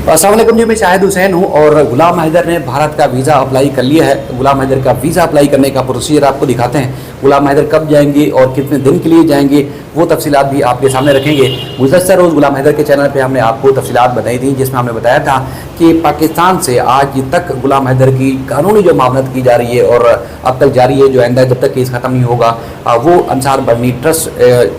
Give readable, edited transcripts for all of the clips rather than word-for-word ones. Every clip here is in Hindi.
अस्सलाम वालेकुम जी, मैं शाहिद हुसैन हूँ और गुलाम हैदर ने भारत का वीज़ा अप्लाई कर लिया है। गुलाम हैदर का वीज़ा अप्लाई करने का प्रोसीजर आपको दिखाते हैं। गुलाम हैदर कब जाएंगे और कितने दिन के लिए जाएंगे वो तफसीलात भी आपके सामने रखेंगे। गुज़श्ता रोज़ गुलाम हैदर के चैनल पे हमने आपको तफसीलात बताई थी, जिसमें हमने बताया था कि पाकिस्तान से आज तक गुलाम हैदर की कानूनी जो मामलत की जा रही है और अब तक जारी है, जो आइंदा जब तक केस ख़त्म नहीं होगा, वो अंसार बर्नी ट्रस्ट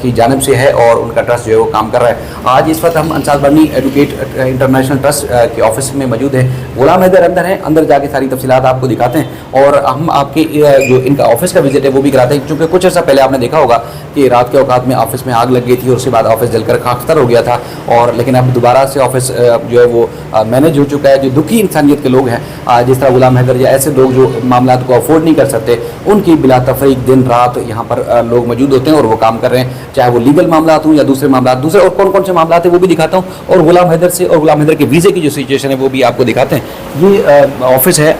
की जानिब से है और उनका ट्रस्ट जो है वो काम कर रहा है। आज इस वक्त हम अंसार बर्नी एडवोकेट इंटरनेशनल ट्रस्ट के ऑफिस में मौजूद है। गुलाम हैदर अंदर हैं, अंदर जाके सारी तफसीलात आपको दिखाते हैं और हम आपके जो इनका ऑफिस का विजिट है वो भी कराते हैं, क्योंकि कुछ अर्सा पहले आपने देखा होगा कि रात के औकात में ऑफिस में आग लग गई थी और उसके बाद ऑफिस जलकर खाकतर हो गया था। और लेकिन अब दोबारा से ऑफिस जो है वो मैनेज हो चुका है। जो दुखी इंसानियत के लोग हैं, जिस तरह गुलाम हैदर या ऐसे लोग जो मामला को अफोर्ड नहीं कर सकते, उनकी बिला तफरीक दिन रात यहाँ पर लोग मौजूद होते हैं और वो काम कर रहे हैं, चाहे वो लीगल मामला हों या दूसरे मामला, दूसरे और कौन कौन से मामला हैं वो भी दिखाता हूँ। और गुलाम हैदर से और गुलाम हैदर के वीज़े की जो सिचुएशन है वो भी आपको दिखाते हैं। ये ऑफिस है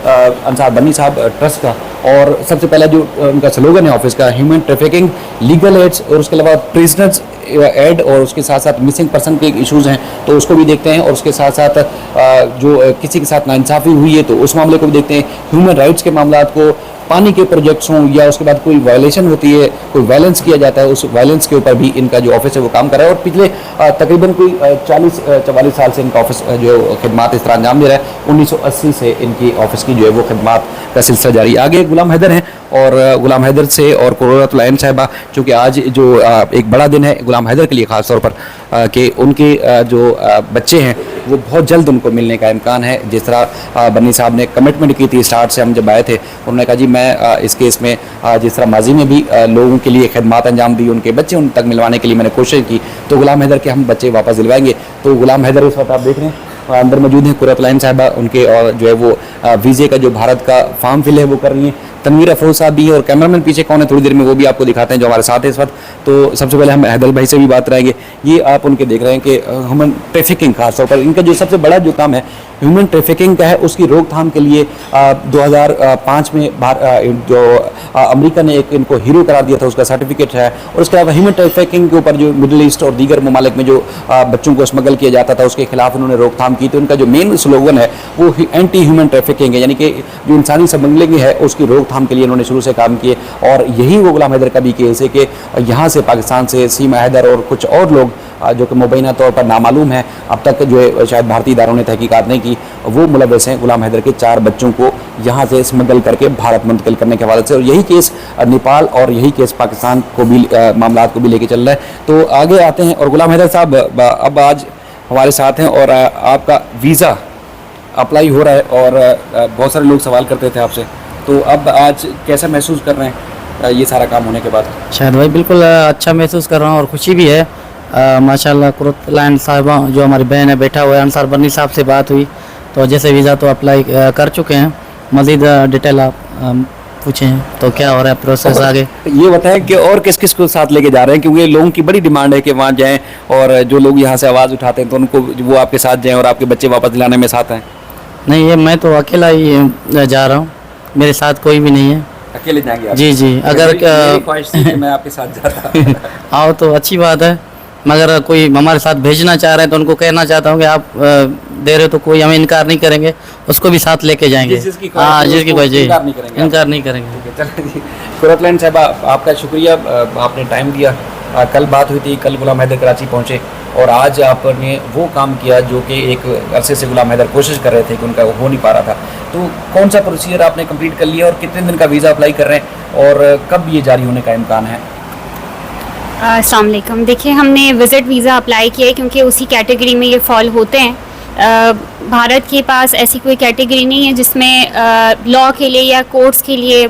अंसार बर्नी साहब ट्रस्ट का, और सबसे पहला जो उनका स्लोगन है ऑफिस का, ह्यूमन ट्रैफिकिंग, लीगल एड्स, और उसके अलावा प्रिजनर्स एड, और उसके साथ साथ मिसिंग पर्सन के इश्यूज़ हैं तो उसको भी देखते हैं, और उसके साथ साथ जो किसी के साथ नाइंसाफ़ी हुई है तो उस मामले को भी देखते हैं। ह्यूमन राइट्स के मामला को, पानी के प्रोजेक्ट्स हों या उसके बाद कोई वायलेशन होती है, कोई वायलेंस किया जाता है, उस वायलेंस के ऊपर भी इनका जो ऑफिस है वो काम कर रहा है। और पिछले तकरीबन कोई 40-44 साल से इनका ऑफिस जो खिदमात इस तरह अंजाम दे रहा है। 1980 से इनकी ऑफिस की जो है वो खिदमात का सिलसिला जारी। आगे गुलाम हैदर हैं और गुलाम हैदर से और कुर्रतुल ऐन साहिबा, चूँकि आज जो एक बड़ा दिन है गुलाम हैदर के लिए ख़ास तौर पर, कि उनके जो बच्चे हैं वो बहुत जल्द उनको मिलने का इम्कान है। जिस तरह बर्नी साहब ने कमिटमेंट की थी स्टार्ट से, हम जब आए थे उन्होंने कहा जी मैं इस केस में जिस तरह माजी में भी लोगों के लिए खिदमात अंजाम दी, उनके बच्चे उन तक मिलवाने के लिए मैंने कोशिश की, तो गुलाम हैदर के हम बच्चे वापस दिलवाएंगे। तो गुलाम हैदर इस वक्त आप देख रहे हैं अंदर मौजूद हैं। कुर्रतुल ऐन साहिबा उनके और जो है वो वीज़े का जो भारत का फॉर्म फिल है वो कर रही हैं। तनवीर अफरोज साहब भी हैं, और कैमरामैन पीछे कौन है थोड़ी देर में वो भी आपको दिखाते हैं जो हमारे साथ है इस वक्त। तो सबसे पहले हम हैदर भाई से भी बात कराएंगे। ये आप उनके देख रहे हैं कि ह्यूमन ट्रैफिकिंग खासतौर पर इनका जो सबसे बड़ा जो काम है ह्यूमन ट्रैफिकिंग का है, उसकी रोकथाम के लिए 2005 में जो अमेरिका ने एक इनको हीरो करार दिया था, उसका सर्टिफिकेट है। और उसके अलावा ह्यूमन ट्रैफिकिंग के ऊपर जो मिडिल ईस्ट और दीगर ममालिक में जो बच्चों को स्मगल किया जाता था उसके खिलाफ उन्होंने रोकथाम की। तो उनका जो मेन स्लोगन है वो एंटी ह्यूमन ट्रैफिकिंग है, यानी कि जो इंसानी स्मगलिंग है उसकी रोकथाम के लिए इन्होंने शुरू से काम किए। और यही वो गुलाम हैदर का भी केस है कि यहाँ से पाकिस्तान से सीमा हैदर और कुछ और लोग जो कि मुबैना तौर पर नामालूम है, अब तक जो है शायद भारतीय इदारों ने तहकीकात नहीं की, वो मुलव्वस हैं गुलाम हैदर के 4 बच्चों को यहाँ से स्मगल करके भारत मुंतकिल करने के हवाले से। और यही केस नेपाल और यही केस पाकिस्तान को भी मामला को भी लेके चल रहा है। तो आगे आते हैं। और गुलाम हैदर साहब अब आज हमारे साथ हैं और आपका वीज़ा अप्लाई हो रहा है और बहुत सारे लोग सवाल करते थे आपसे, तो अब आज कैसा महसूस कर रहे हैं ये सारा काम होने के बाद? शायद भाई बिल्कुल अच्छा महसूस कर रहा हूँ और खुशी भी है। माशाल्लाह कुर्रतुल ऐन साहिबा जो हमारी बहन है बैठा हुआ है, अंसार बर्नी साहब से बात हुई तो जैसे वीज़ा तो अप्लाई कर चुके हैं। मज़ीद डिटेल आप पूछें तो क्या हो रहा है प्रोसेस आगे? ये बताएं कि और किस किस को साथ लेके जा रहे हैं, क्योंकि लोगों की बड़ी डिमांड है कि वहाँ जाएं और जो लोग यहाँ से आवाज़ उठाते हैं तो उनको वो आपके साथ जाएं और आपके बच्चे वापस दिलाने में साथ आएँ। नहीं, ये मैं तो अकेला ही जा रहा हूँ, मेरे साथ कोई भी नहीं है। अकेले जाएंगे आप? जी जी, अगर ख्वाहिश थी कि मैं आपके साथ जाता आओ तो अच्छी बात है, मगर कोई हमारे साथ भेजना चाह रहे हैं तो उनको कहना चाहता हूँ कि आप दे रहे हो तो कोई हमें इनकार नहीं करेंगे, उसको भी साथ लेके जाएंगे। हाँ, जिसकी कोई जी इनकार नहीं करेंगे। चलिए कुर्रतुल ऐन साहिबा, आपका शुक्रिया, आपने टाइम दिया। कल बात हुई थी, कल गुलाम हैदर कराची पहुँचे और आज आपने वो काम किया जो कि एक अरसे से गुलाम हैदर कोशिश कर रहे थे कि उनका हो नहीं पा रहा था। तो कौन सा प्रोसीजर आपने कंप्लीट कर लिया और कितने दिन का वीज़ा अप्लाई कर रहे हैं और कब ये जारी होने का इम्कान है? अस्सलाम वालेकुम। देखिए, हमने विज़िट वीज़ा अप्लाई किया है क्योंकि उसी कैटेगरी में ये फॉल होते हैं। भारत के पास ऐसी कोई कैटेगरी नहीं है जिसमें लॉ के लिए या कोर्ट्स के लिए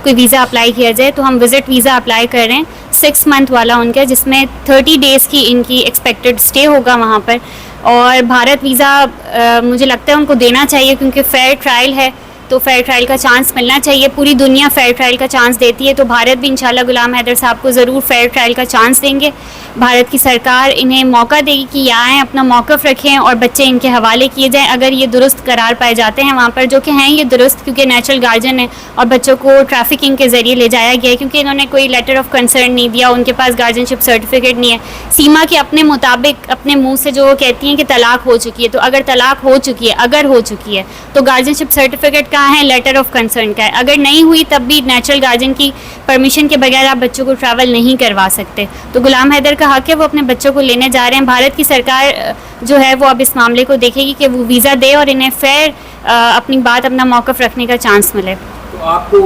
कोई वीज़ा अप्लाई किया जाए, तो हम विज़िट वीज़ा अप्लाई कर रहे हैं 6 मंथ वाला उनका, जिसमें 30 डेज़ की इनकी एक्सपेक्टेड स्टे होगा वहाँ पर। और भारत वीज़ा मुझे लगता है उनको देना चाहिए क्योंकि फेयर ट्रायल है। तो फेयर ट्रायल का चांस मिलना चाहिए। पूरी दुनिया फेयर ट्रायल का चांस देती है, तो भारत भी इंशाल्लाह गुलाम हैदर साहब को ज़रूर फेयर ट्रायल का चांस देंगे। भारत की सरकार इन्हें मौका देगी कि यहाँ आएँ, अपना मौक़िफ़ रखें और बच्चे इनके हवाले किए जाएँ। अगर ये दुरुस्त करार पाए जाते हैं वहाँ पर, जो कि हैं ये दुरुस्त, क्योंकि नेचुरल गार्जियन है और बच्चों को ट्रैफिकिंग के ज़रिए ले जाया गया है, क्योंकि इन्होंने कोई लेटर ऑफ कंसर्न नहीं दिया, उनके पास गार्जियनशिप सर्टिफिकेट नहीं है। सीमा के अपने मुताबिक अपने मुँह से जो कहती हैं कि तलाक हो चुकी है, तो अगर तलाक हो चुकी है, अगर हो चुकी है तो गार्जियनशिप सर्टिफिकेट कहाँ है, लेटर ऑफ कंसर्न का है। अगर नहीं हुई तब भी नेचुरल गार्जियन की परमिशन के बगैर आप बच्चों को ट्रैवल नहीं करवा सकते। तो गुलाम हैदर का हक है, वो अपने बच्चों को लेने जा रहे हैं। भारत की सरकार जो है वो अब इस मामले को देखेगी कि वो वीज़ा दे और इन्हें फेयर अपनी बात, अपना मौक़िफ़ रखने का चांस मिले। तो आपको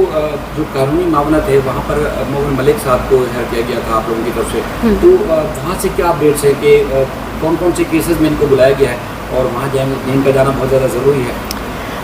जो कानूनी मामला थे वहाँ पर मोमिन मलिक साहब को हायर किया गया था आप लोगों की तरफ से, तो वहाँ से क्या अपडेट्स है कि कौन कौन से केसेस में इनको बुलाया गया है और वहाँ जाने इनका जाना बहुत ज़्यादा ज़रूरी है?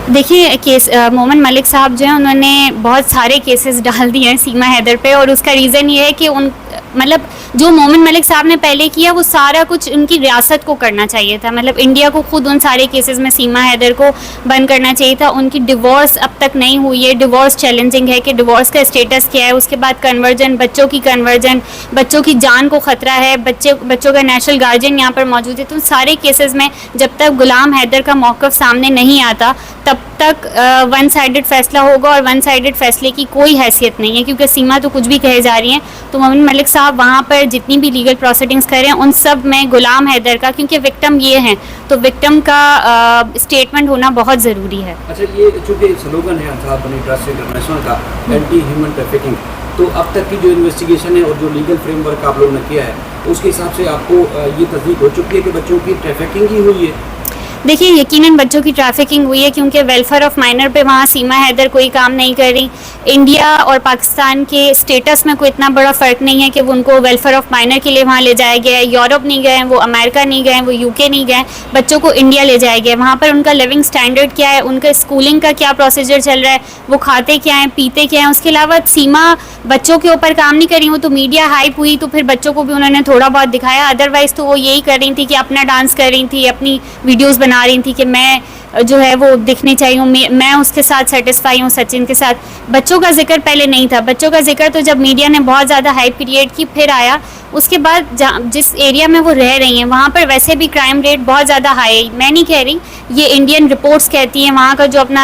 देखिए, केस मोमिन मलिक साहब जो हैं उन्होंने बहुत सारे केसेस डाल दिए हैं सीमा हैदर पे, और उसका रीज़न ये है कि उन मतलब जो मोमिन मलिक साहब ने पहले किया वो सारा कुछ उनकी रियासत को करना चाहिए था। मतलब इंडिया को खुद उन सारे केसेस में सीमा हैदर को बंद करना चाहिए था। उनकी डिवोर्स अब तक नहीं हुई है, डिवोर्स चैलेंजिंग है कि डिवोर्स का स्टेटस क्या है। उसके बाद कन्वर्जन, बच्चों की कन्वर्जन, बच्चों की जान को ख़तरा है, बच्चों का नेशनल गार्जियन यहाँ पर मौजूद है। तो सारे केसेस में जब तक गुलाम हैदर का मौक़िफ़ सामने नहीं आता तब तक वन साइडेड फैसला होगा, और वन साइडेड फैसले की कोई हैसियत नहीं है, क्योंकि सीमा तो कुछ भी कहे जा रही हैं। तो मोमिन मलिक साहब वहाँ पर जितनी भी लीगल प्रोसीडिंग्स कर रहे हैं उन सब में गुलाम हैदर का, क्योंकि विक्टिम ये हैं, तो विक्टिम का स्टेटमेंट होना बहुत ज़रूरी है। अच्छा, ये चूँकि स्लोगन है अंसार बनी ट्रस्ट इंटरनेशनल का, एंटी ह्यूमन ट्रैफिकिंग, तो अब तक की जो इन्वेस्टिगेशन है और जो लीगल फ्रेमवर्क आप लोगों ने किया है उसके हिसाब से आपको ये तस्दीक हो चुकी है कि बच्चों की ट्रैफिकिंग ही हुई है? देखिए, यकीनन बच्चों की ट्रैफिकिंग हुई है, क्योंकि वेलफेयर ऑफ माइनर पे वहाँ सीमा हैदर कोई काम नहीं कर रही। इंडिया और पाकिस्तान के स्टेटस में कोई इतना बड़ा फ़र्क नहीं है कि वो उनको वेलफेयर ऑफ माइनर के लिए वहाँ ले जाया गया है। यूरोप नहीं गए, वो अमेरिका नहीं गए, वो यूके नहीं गए, बच्चों को इंडिया ले जाया गया है। वहाँ पर उनका लिविंग स्टैंडर्ड क्या है, उनका स्कूलिंग का क्या प्रोसीजर चल रहा है, वो खाते क्या हैं, पीते क्या हैं। उसके अलावा सीमा बच्चों के ऊपर काम नहीं कर रही। वो तो मीडिया हाइप हुई तो फिर बच्चों को भी उन्होंने थोड़ा बहुत दिखाया, अदरवाइज़ तो वो यही कर रही थी कि अपना डांस कर रही थी, अपनी वीडियोज़ बना रही थी कि मैं जो है वो दिखनी चाहिए हूँ, मैं उसके साथ सेटिस्फाई हूँ, सचिन के साथ। बच्चों का जिक्र पहले नहीं था। बच्चों का जिक्र तो जब मीडिया ने बहुत ज़्यादा हाइप क्रिएट की फिर आया। उसके बाद जिस एरिया में वो रह रही हैं वहाँ पर वैसे भी क्राइम रेट बहुत ज़्यादा हाई है। मैं नहीं कह रही, ये इंडियन रिपोर्ट्स कहती हैं, वहाँ का जो अपना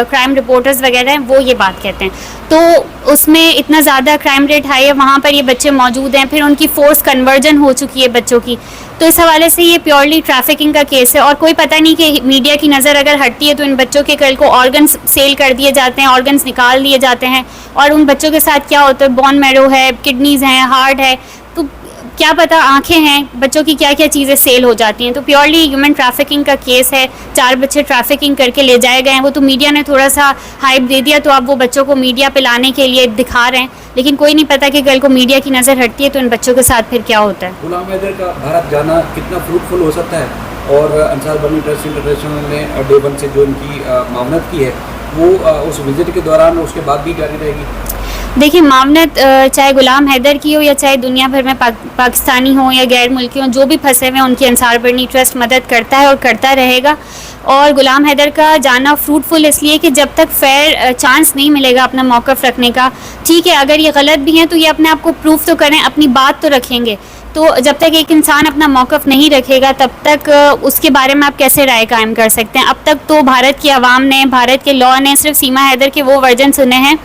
क्राइम रिपोर्टर्स वगैरह हैं वो ये बात कहते हैं। तो उसमें इतना ज़्यादा क्राइम रेट हाई है, वहाँ पर ये बच्चे मौजूद हैं, फिर उनकी फोर्स कन्वर्जन हो चुकी है बच्चों की। तो इस हवाले से ये प्योरली ट्रैफिकिंग का केस है, और कोई पता नहीं कि मीडिया की नज़र अगर हटती है तो इन बच्चों के कल को ऑर्गन्स सेल कर दिए जाते हैं, ऑर्गन्स निकाल दिए जाते हैं, और उन बच्चों के साथ क्या होता है, बोन मैरो है, किडनीज़ हैं, हार्ट है, तो क्या पता आंखें हैं, बच्चों की क्या क्या चीज़ें सेल हो जाती हैं। तो प्योरली ह्यूमन ट्रैफिकिंग का केस है। 4 बच्चे ट्रैफिकिंग करके ले जाए गए हैं। वो तो मीडिया ने थोड़ा सा हाइप दे दिया, तो अब वो बच्चों को मीडिया पे लाने के लिए दिखा रहे हैं, लेकिन कोई नहीं पता कि कल को मीडिया की नज़र हटती है तो इन बच्चों के साथ फिर क्या होता है। गुलाम हैदर का भारत जाना कितना फ्रूटफुल हो सकता है, और अंसार बनी ट्रस्ट इंटरनेशनल ने डे 1 से जो इनकी मामनत की है वो उस विजिट के दौरान उसके बाद भी जारी रहेगी? देखिए, मामनत चाहे गुलाम हैदर की हो या चाहे दुनिया भर में पाकिस्तानी हो या गैर मुल्की हो, जो भी फंसे हुए हैं उनकी अंसार बनी ट्रस्ट मदद करता है और करता रहेगा। और गुलाम हैदर का जाना फ्रूटफुल इसलिए कि जब तक फेयर चांस नहीं मिलेगा अपना मौक़िफ़ रखने का, ठीक है अगर ये गलत भी हैं तो ये अपने आप को प्रूफ तो करें, अपनी बात तो रखेंगे। तो जब तक एक इंसान अपना मौक़िफ़ नहीं रखेगा तब तक उसके बारे में आप कैसे राय कायम कर सकते हैं। अब तक तो भारत की आवाम ने, भारत के लॉ ने सिर्फ सीमा हैदर के वो वर्जन सुने हैं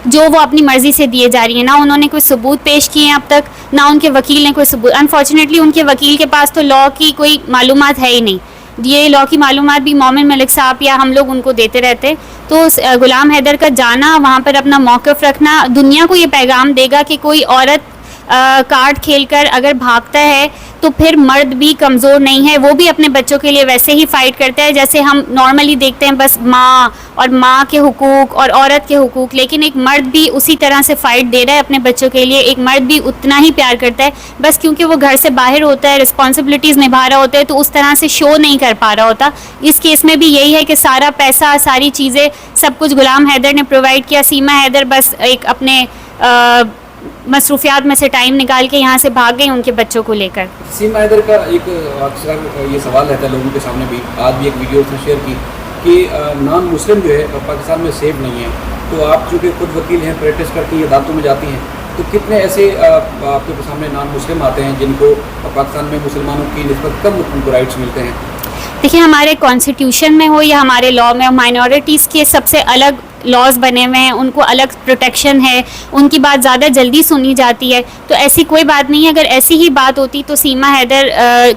जो वो अपनी मर्ज़ी से दिए जा रही है। ना उन्होंने कोई सबूत पेश किए हैं अब तक, ना उनके वकील ने कोई सबूत। अनफॉर्चुनेटली उनके वकील के पास तो लॉ की कोई मालूमात है ही नहीं। ये लॉ की मालूमात भी मोमिन मलिक साहब या हम लोग उनको देते रहते। तो गुलाम हैदर का जाना, वहाँ पर अपना मौक़िफ़ रखना दुनिया को ये पैगाम देगा कि कोई औरत कार्ड खेलकर अगर भागता है तो फिर मर्द भी कमज़ोर नहीं है, वो भी अपने बच्चों के लिए वैसे ही फ़ाइट करता है जैसे हम नॉर्मली देखते हैं, बस माँ और माँ के हुकूक और औरत के हुकूक। लेकिन एक मर्द भी उसी तरह से फ़ाइट दे रहा है अपने बच्चों के लिए। एक मर्द भी उतना ही प्यार करता है, बस क्योंकि वो घर से बाहर होता है, रिस्पॉन्सिबिलिटीज़ निभा रहा होता है, तो उस तरह से शो नहीं कर पा रहा होता। इस केस में भी यही है कि सारा पैसा, सारी चीज़ें, सब कुछ गुलाम हैदर ने प्रोवाइड किया। सीमा हैदर बस एक अपने मसरूफियात में से टाइम निकाल के यहाँ से भाग गई उनके बच्चों को लेकर। सीमा हैदर का एक अक्सर ये सवाल रहता है लोगों के सामने भी, आज भी एक वीडियो उसने शेयर की कि नॉन मुस्लिम जो है पाकिस्तान में सेफ नहीं है, तो आप चूँकि खुद वकील हैं, प्रैक्टिस करती हैं, अदालतों में जाती हैं, तो कितने ऐसे आपके सामने नॉन मुस्लिम आते हैं जिनको पाकिस्तान में मुसलमानों की निस्बत कम उनको राइट्स मिलते हैं? देखिए, हमारे कॉन्स्टिट्यूशन में हो या हमारे लॉ में, माइनॉरिटीज़ के सबसे अलग लॉज बने हुए हैं, उनको अलग प्रोटेक्शन है, उनकी बात ज़्यादा जल्दी सुनी जाती है। तो ऐसी कोई बात नहीं है। अगर ऐसी ही बात होती तो सीमा हैदर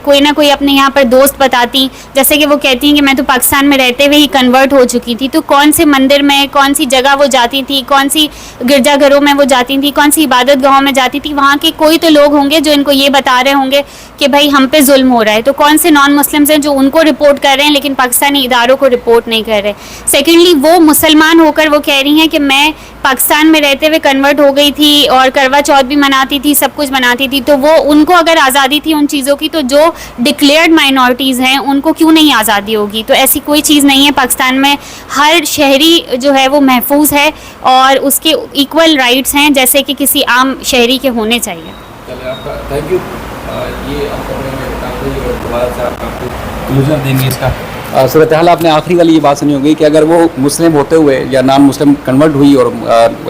कोई ना कोई अपने यहाँ पर दोस्त बताती, जैसे कि वो कहती हैं कि मैं तो पाकिस्तान में रहते हुए ही कन्वर्ट हो चुकी थी, तो कौन से मंदिर में, कौन सी जगह वो जाती थी, कौन सी गिरजाघरों में वो जाती थी, कौन सी इबादत गाहों में जाती थी, वहाँ के कोई तो लोग होंगे जो इनको ये बता रहे होंगे कि भाई हम पे जुल्म हो रहा है। तो कौन से नॉन मुस्लिम्स हैं जो उनको रिपोर्ट कर रहे हैं लेकिन पाकिस्तानी इदारों को रिपोर्ट नहीं कर रहे। सेकेंडली, वो मुसलमान होकर वो कह रही हैं कि मैं पाकिस्तान में रहते हुए कन्वर्ट हो गई थी और करवा चौथ भी मनाती थी, सब कुछ मनाती थी, तो वो उनको अगर आज़ादी थी उन चीज़ों की, तो जो डिक्लेयर्ड माइनॉरिटीज़ हैं उनको क्यों नहीं आज़ादी होगी। तो ऐसी कोई चीज़ नहीं है। पाकिस्तान में हर शहरी जो है वो महफूज है और उसके इक्वल राइट्स हैं जैसे कि किसी आम शहरी के होने चाहिए। चलिए, आपका थैंक यू। ये आपको क्लोजर देंगे इसका। सूरत हाल आपने आखिरी वाली ये बात सुनी होगी कि अगर वो मुस्लिम होते हुए या नॉन मुस्लिम कन्वर्ट हुई और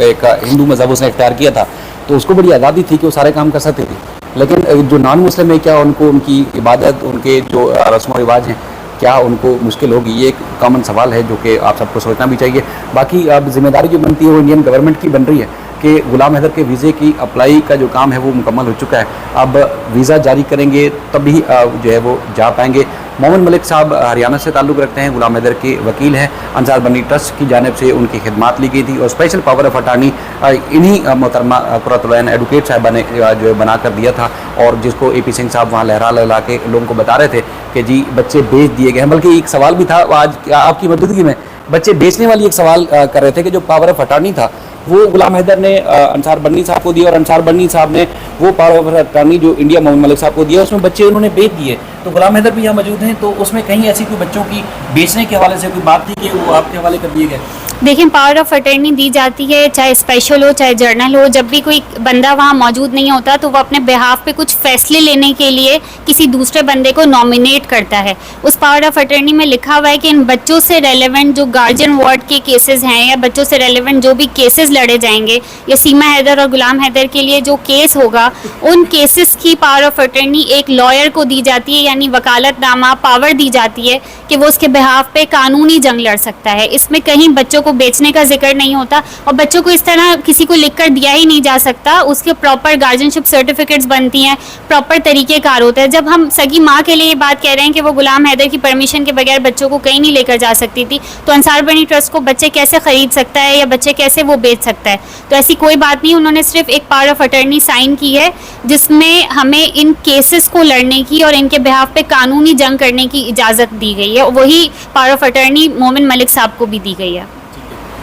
एक हिंदू मज़हब उसने इख्तियार किया था तो उसको बड़ी आज़ादी थी कि वो सारे काम कर सकती थी, लेकिन जो नॉन मुस्लिम है क्या उनको उनकी इबादत, उनके जो रस्म व रिवाज हैं, क्या उनको मुश्किल होगी? ये एक कॉमन सवाल है जो कि आप सबको सोचना भी चाहिए। बाकी अब जिम्मेदारी जो बनती है वो इंडियन गवर्नमेंट की बन रही है कि गुलाम हैदर के वीज़े की अप्लाई का जो काम है वो मुकम्मल हो चुका है। अब वीज़ा जारी करेंगे तभी जो है वो जा पाएंगे। मोमिन मलिक साहब हरियाणा से ताल्लुक़ रखते हैं, गुलाम हैदर के वकील हैं। अंसार बनी ट्रस्ट की जानिब से उनकी खिदमात ली गई थी और स्पेशल पावर ऑफ अटार्नी इन्हीं मोहतरमा कुर्रतुल-ऐन एडवोकेट साहबा ने जो है बना कर दिया था, और जिसको AP सिंह साहब वहाँ लहरा लहरा के लोगों को बता रहे थे कि जी बच्चे बेच दिए गए हैं। बल्कि एक सवाल भी था आज आपकी मौजूदगी में, बच्चे बेचने वाली एक सवाल कर रहे थे कि जो पावर ऑफ अटार्नी था वो गुलाम हैदर ने अंसार बन्नी साहब को दिया और अंसार बन्नी साहब ने वो पावर ऑफ अटार्नी जो इंडिया मोमिन मलिक साहब को दिया उसमें बच्चे उन्होंने बेच दिए। तो गुलाम हैदर भी यहाँ मौजूद हैं, तो उसमें कहीं ऐसी कोई बच्चों की बेचने के हवाले से कोई बात थी कि वो आपके हवाले कर दिए गए? देखिए, पावर ऑफ अटर्नी दी जाती है, चाहे स्पेशल हो चाहे जर्नल हो। जब भी कोई बंदा वहाँ मौजूद नहीं होता तो वो अपने बिहाफ पे कुछ फैसले लेने के लिए किसी दूसरे बंदे को नॉमिनेट करता है। उस पावर ऑफ अटर्नी में लिखा हुआ है कि इन बच्चों से रेलेवेंट जो गार्जियन वार्ड के केसेस हैं या बच्चों से रेलेवेंट जो भी केसेस लड़े जाएंगे या सीमा हैदर और गुलाम हैदर के लिए जो केस होगा, उन केसेस की पावर ऑफ अटर्नी एक लॉयर को दी जाती है, यानी वकालतनामा पावर दी जाती है कि वो उसके बिहाफ पे कानूनी जंग लड़ सकता है। इसमें कहीं बच्चों को बेचने का जिक्र नहीं होता और बच्चों को इस तरह किसी को लिखकर दिया ही नहीं जा सकता। उसके प्रॉपर गार्जियनशिप सर्टिफिकेट्स बनती हैं, प्रॉपर तरीक़ेकार होता है। जब हम सगी माँ के लिए ये बात कह रहे हैं कि वो गुलाम हैदर की परमिशन के बगैर बच्चों को कहीं नहीं लेकर जा सकती थी, तो अंसार बनी ट्रस्ट को बच्चे कैसे ख़रीद सकता है या बच्चे कैसे वो बेच सकता है? तो ऐसी कोई बात नहीं। उन्होंने सिर्फ एक पावर ऑफ अटर्नी साइन की है जिसमें हमें इन केसेस को लड़ने की और इनके बिहाफ पे कानूनी जंग करने की इजाज़त दी गई है। वही पावर ऑफ अटर्नी मोमिन मलिक साहब को भी दी गई है।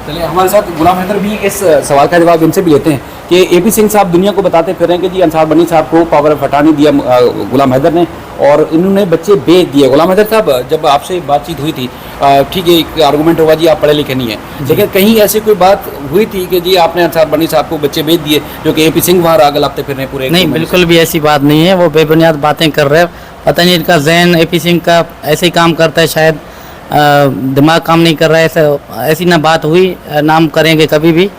चलिए, हमारे साथ गुलाम हैदर भी इस सवाल का जवाब इनसे भी लेते हैं कि AP सिंह साहब दुनिया को बताते फिर रहे हैं कि जी अंसार बनी साहब को पावर ऑफ अटर्नी दिया गुलाम हैदर ने और इन्होंने बच्चे बेच दिए। गुलाम हैदर साहब, जब आपसे बातचीत हुई थी, ठीक है एक आर्गूमेंट होगा जी आप पढ़े लिखे नहीं है, लेकिन कहीं ऐसी कोई बात हुई थी कि जी आपने अंसार बनी साहब को बच्चे बेच दिए जो कि AP सिंह वहाँ आगे लाते फिर रहे पूरे? नहीं, बिल्कुल भी ऐसी बात नहीं है। वो बेबुनियाद बातें कर रहे हैं। पता नहीं इनका जहन AP सिंह का ऐसे ही काम करता है, शायद दिमाग काम नहीं कर रहा है। ऐसी ना बात हुई, नाम करेंगे कभी भी।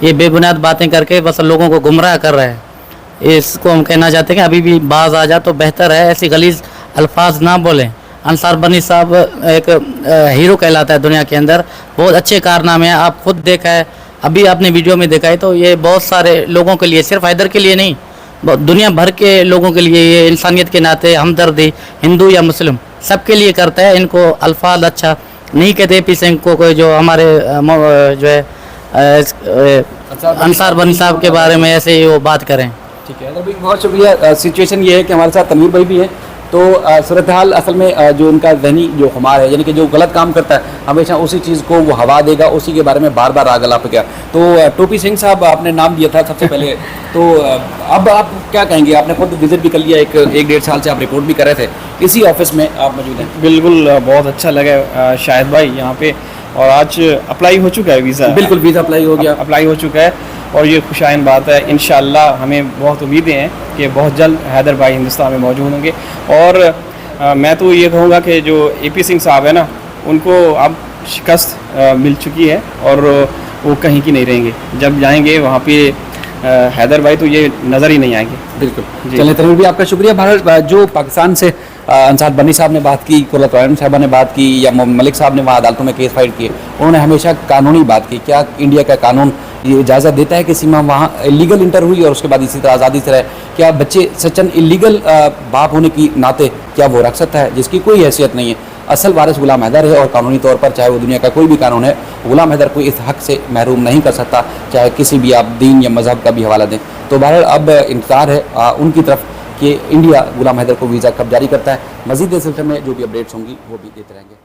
ये बेबुनियाद बातें करके बस लोगों को गुमराह कर रहे हैं। इसको हम कहना चाहते हैं कि अभी भी बाज आ जा तो बेहतर है, ऐसी गलीज अल्फाज ना बोलें। अंसार बनी साहब एक हीरो कहलाता है दुनिया के अंदर, बहुत अच्छे कारनामे हैं। आप खुद देखा है, अभी आपने वीडियो में देखा है, तो ये बहुत सारे लोगों के लिए, सिर्फ हैदर के लिए नहीं, दुनिया भर के लोगों के लिए ये इंसानियत के नाते हमदर्दी, हिंदू या मुस्लिम सबके लिए करता है। इनको अल्फाज अच्छा नहीं कहते AP सिंह को कोई, जो हमारे जो है अंसार बनी साहब के बारे में ऐसे ही वो बात करें। ठीक है, अभी बहुत शुक्रिया। सिचुएशन ये है कि हमारे साथ तनवीर भाई भी हैं, तो सूरत हाल असल में जो उनका जहनी जो खुमार है, यानी कि जो गलत काम करता है हमेशा उसी चीज़ को वो हवा देगा, उसी के बारे में बार बार आग लाप गया। तो टोपी सिंह साहब आपने नाम दिया था सबसे पहले, तो अब आप क्या कहेंगे? आपने खुद विजिट भी कर लिया, एक डेढ़ साल से आप रिपोर्ट भी कर रहे थे, इसी ऑफिस में आप मौजूद हैं। बिल्कुल, बहुत अच्छा लगा शाहिद भाई यहाँ पे, और आज अप्लाई हो चुका है वीज़ा। बिल्कुल, वीज़ा अप्लाई हो गया, अप्लाई हो चुका है और ये खुशाइन बात है। इंशाल्लाह हमें बहुत उम्मीदें हैं कि बहुत जल्द हैदर भाई हिंदुस्तान में मौजूद होंगे। और मैं तो ये कहूँगा कि जो AP सिंह साहब है ना, उनको अब शिकस्त मिल चुकी है और वो कहीं की नहीं रहेंगे। जब जाएंगे वहाँ पे हैदर भाई तो ये नज़र ही नहीं आएंगे। बिल्कुल। जी। चलिए तनवीर भी आपका शुक्रिया। भारत जो पाकिस्तान से अंसार बनी साहब ने बात की, कुर्रत रहीम साहबा ने बात की, या मोहम्मद मलिक साहब ने वहाँ अदालतों में केस फाइल किए, उन्होंने हमेशा कानूनी बात की। क्या इंडिया का कानून ये इजाज़त देता है कि सीमा वहाँ इलीगल इंटर हुई और उसके बाद इसी तरह आज़ादी से रहे? क्या बच्चे सचिन इलीगल बाप होने की नाते क्या वो रख सकता है, जिसकी कोई हैसियत नहीं है? असल वारिस गुलाम हैदर है और कानूनी तौर पर चाहे वो दुनिया का कोई भी कानून है, गुलाम हैदर को इस हक से महरूम नहीं कर सकता, चाहे किसी भी आप दीन या मज़हब का भी हवाला दें। तो बहरहाल अब इंतज़ार है उनकी तरफ कि इंडिया गुलाम हैदर को वीज़ा कब जारी करता है। मज़ीद इस सिलसिले में जो भी अपडेट्स होंगी वो भी देते रहेंगे।